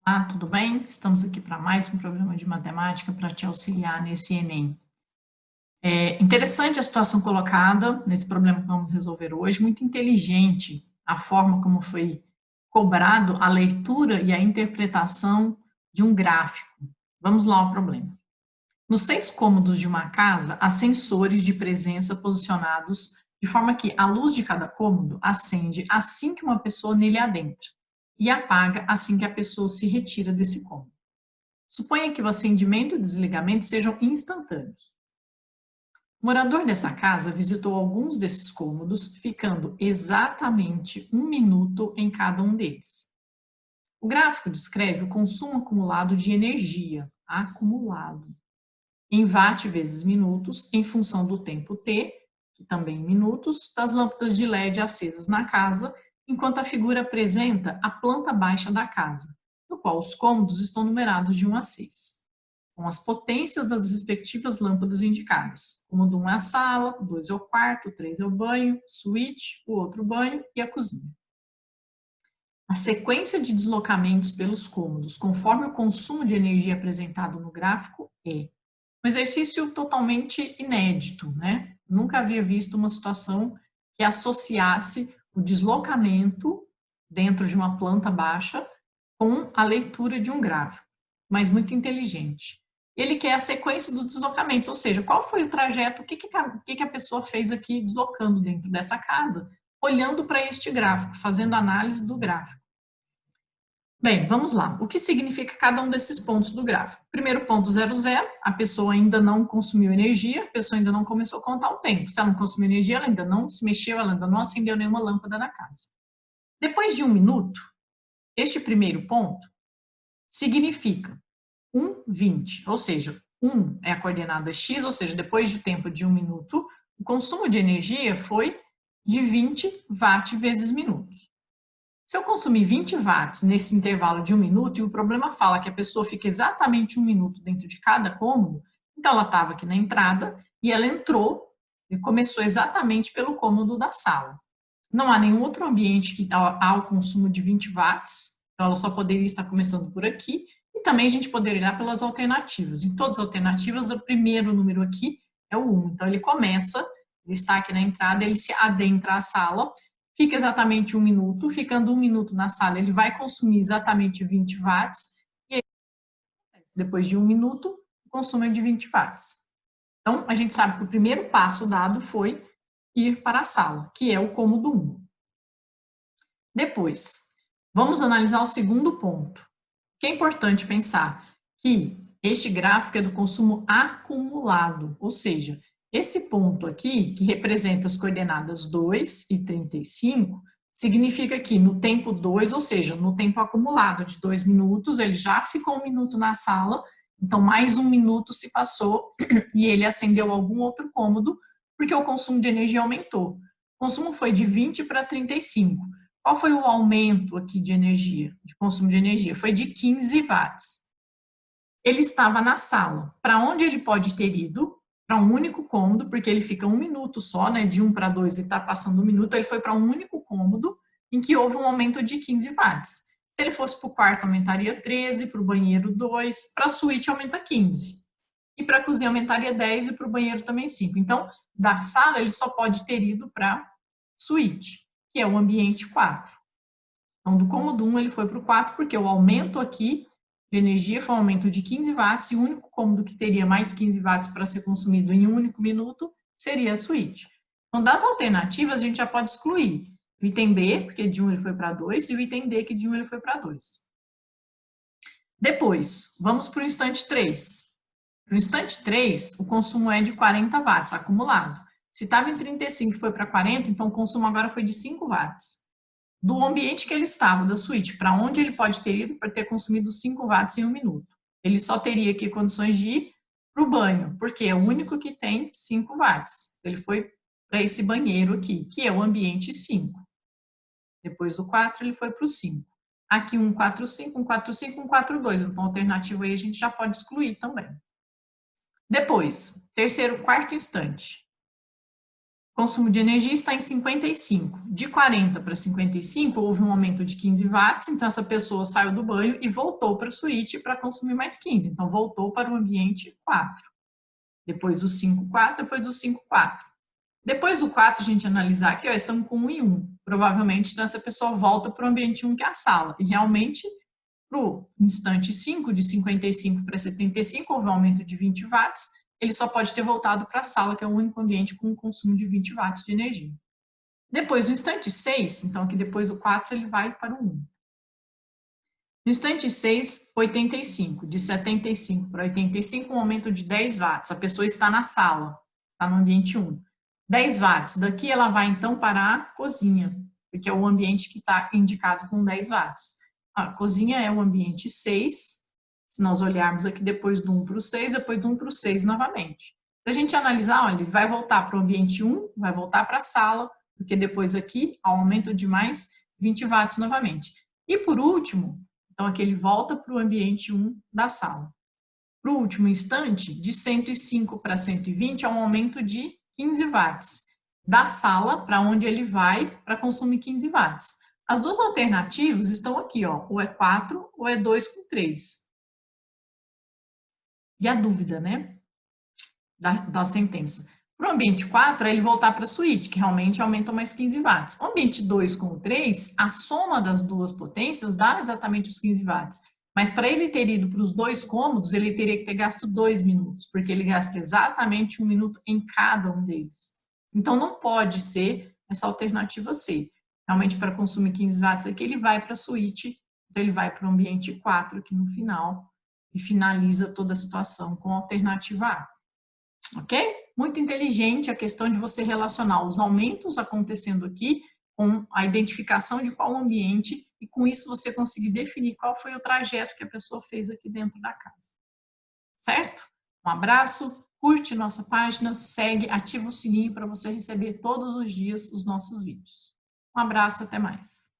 Olá, tudo bem? Estamos aqui para mais um programa de matemática para te auxiliar nesse Enem. É interessante a situação colocada nesse problema que vamos resolver hoje, muito inteligente a forma como foi cobrado a leitura e a interpretação de um gráfico. Vamos lá ao problema. Nos 6 cômodos de uma casa, há sensores de presença posicionados de forma que a luz de cada cômodo acende assim que uma pessoa nele adentra e apaga assim que a pessoa se retira desse cômodo. Suponha que o acendimento e o desligamento sejam instantâneos. O morador dessa casa visitou alguns desses cômodos, ficando exatamente 1 minuto em cada um deles. O gráfico descreve o consumo acumulado de energia, em watt vezes minutos, em função do tempo T, que também em minutos, das lâmpadas de LED acesas na casa, enquanto a figura apresenta a planta baixa da casa, no qual os cômodos estão numerados de 1 a 6, com as potências das respectivas lâmpadas indicadas. O cômodo 1 é a sala, o 2 é o quarto, o 3 é o banho, suíte, o outro banho e a cozinha. A sequência de deslocamentos pelos cômodos, conforme o consumo de energia apresentado no gráfico, é um exercício totalmente inédito, né? Nunca havia visto uma situação que associasse o deslocamento dentro de uma planta baixa com a leitura de um gráfico, mas muito inteligente. Ele quer a sequência dos deslocamentos, ou seja, qual foi o trajeto, o que a pessoa fez aqui deslocando dentro dessa casa, olhando para este gráfico, fazendo análise do gráfico. Bem, vamos lá. O que significa cada um desses pontos do gráfico? Primeiro ponto, 0, 0. A pessoa ainda não consumiu energia, a pessoa ainda não começou a contar o tempo. Se ela não consumiu energia, ela ainda não se mexeu, ela ainda não acendeu nenhuma lâmpada na casa. Depois de 1 minuto, este primeiro ponto significa 1,20, ou seja, 1 é a coordenada x, ou seja, depois do tempo de 1 minuto, o consumo de energia foi de 20 watt vezes minutos. Se eu consumir 20 watts nesse intervalo de 1 minuto, e o problema fala que a pessoa fica exatamente 1 minuto dentro de cada cômodo, então ela estava aqui na entrada e ela entrou e começou exatamente pelo cômodo da sala. Não há nenhum outro ambiente que há o consumo de 20 watts, então ela só poderia estar começando por aqui, e também a gente poderia olhar pelas alternativas. Em todas as alternativas, o primeiro número aqui é o 1. Então ele começa, ele está aqui na entrada, ele se adentra à sala, fica exatamente 1 minuto, ficando 1 minuto na sala, ele vai consumir exatamente 20 watts, e aí, depois de 1 minuto, o consumo é de 20 watts. Então, a gente sabe que o primeiro passo dado foi ir para a sala, que é o cômodo 1. Depois, vamos analisar o segundo ponto, que é importante pensar que este gráfico é do consumo acumulado, ou seja, esse ponto aqui, que representa as coordenadas 2 e 35, significa que no tempo 2, ou seja, no tempo acumulado de 2 minutos, ele já ficou 1 minuto na sala, então mais 1 minuto se passou e ele acendeu algum outro cômodo, porque o consumo de energia aumentou. O consumo foi de 20 para 35. Qual foi o aumento aqui de energia, de consumo de energia? Foi de 15 watts. Ele estava na sala. Para onde ele pode ter ido? Para um único cômodo, porque ele fica 1 minuto só, né? De 1 para 2 ele está passando 1 minuto, ele foi para um único cômodo em que houve um aumento de 15 watts. Se ele fosse para o quarto, aumentaria 13, para o banheiro 2, para a suíte aumenta 15. E para a cozinha aumentaria 10 e para o banheiro também 5. Então, da sala ele só pode ter ido para a suíte, que é o ambiente 4. Então, do cômodo 1 ele foi para o 4, porque o aumento aqui de energia foi um aumento de 15 watts, e o único cômodo que teria mais 15 watts para ser consumido em um único minuto seria a suíte. Então, das alternativas, a gente já pode excluir o item B, porque de 1 ele foi para 2, e o item D, que de 1 ele foi para 2. Depois, vamos para o instante 3. No instante 3, o consumo é de 40 watts acumulado. Se estava em 35 e foi para 40, então o consumo agora foi de 5 watts. Do ambiente que ele estava, da suíte, para onde ele pode ter ido para ter consumido 5 watts em 1 minuto. Ele só teria aqui condições de ir para o banho, porque é o único que tem 5 watts. Ele foi para esse banheiro aqui, que é o ambiente 5. Depois do 4, ele foi para o 5. Aqui um 4, 5, um 4, 5, um 4, 2. Então, a alternativa aí a gente já pode excluir também. Depois, terceiro, quarto instante. Consumo de energia está em 55. De 40 para 55, houve um aumento de 15 watts, então essa pessoa saiu do banho e voltou para a suíte para consumir mais 15. Então, voltou para o ambiente 4. Depois o 5, 4, depois o 5, 4. Depois do 4, a gente analisar aqui, ó, estamos com 1 e 1. Provavelmente, então, essa pessoa volta para o ambiente 1, que é a sala. E realmente, para o instante 5, de 55 para 75, houve um aumento de 20 watts. Ele só pode ter voltado para a sala, que é o único ambiente com um consumo de 20 watts de energia. Depois, no instante 6, então aqui depois do 4, ele vai para o 1. No instante 6, 85. De 75 para 85, um aumento de 10 watts. A pessoa está na sala, está no ambiente 1. 10 watts. Daqui ela vai, então, para a cozinha, porque é o ambiente que está indicado com 10 watts. A cozinha é o ambiente 6. Se nós olharmos aqui depois do 1 para o 6, depois do 1 para o 6 novamente. Se a gente analisar, olha, ele vai voltar para o ambiente 1, vai voltar para a sala, porque depois aqui há um aumento de mais 20 watts novamente. E por último, então aqui ele volta para o ambiente 1 da sala. Para o último instante, de 105 para 120, há um aumento de 15 watts. Da sala para onde ele vai para consumir 15 watts. As duas alternativas estão aqui, ó, ou é 4 ou é 2 com 3. E a dúvida, né, da sentença. Para o ambiente 4, é ele voltar para a suíte, que realmente aumenta mais 15 watts. O ambiente 2 com o 3, a soma das duas potências dá exatamente os 15 watts. Mas para ele ter ido para os dois cômodos, ele teria que ter gasto 2 minutos, porque ele gasta exatamente 1 minuto em cada um deles. Então, não pode ser essa alternativa C. Realmente, para consumir 15 watts aqui, ele vai para a suíte, então ele vai para o ambiente 4 aqui no final, e finaliza toda a situação com a alternativa A. Ok? Muito inteligente a questão de você relacionar os aumentos acontecendo aqui com a identificação de qual ambiente e com isso você conseguir definir qual foi o trajeto que a pessoa fez aqui dentro da casa. Certo? Um abraço, curte nossa página, segue, ativa o sininho para você receber todos os dias os nossos vídeos. Um abraço, até mais.